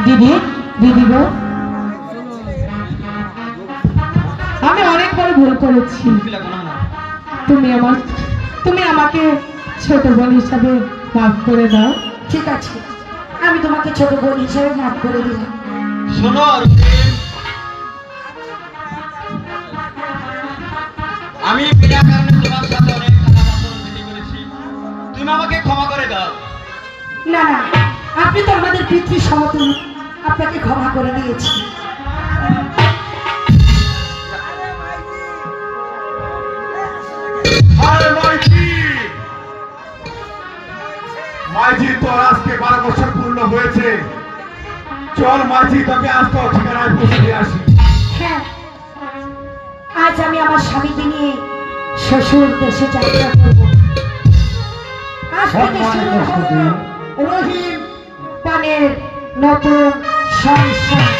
দিদি, দিদি গো, আমি অনেক বড় ভুল করেছি। তুমি আমাকে ছোট বোন হিসাবে মাফ করে দাও। ঠিক আছে, আমি তোমাকে ছোট বোন হিসেবে মাফ করে দিলাম। শোনো, আমি বিনা কারণে তোমার সাথে অনেক খারাপ আচরণ করেছি, তুমি আমাকে ক্ষমা করে দাও। না না, আপনি তো আমাদের পিতৃ সমতুল্য, আপনাকে ক্ষমা করে দিয়েছি। মাঝি, তোর আজকে 12 বছর পূর্ণ হয়েছে। চল মাঝি, তোকে আজ তোর ঠিকানায় পৌঁছে দিয়ে আসি। হ্যাঁ, আজ আমি আমার স্বামীকে নিয়ে শ্বশুর দেশে যাত্রা করব। আজ থেকে শুরু হলো রহিম পানের নতুন সংসার।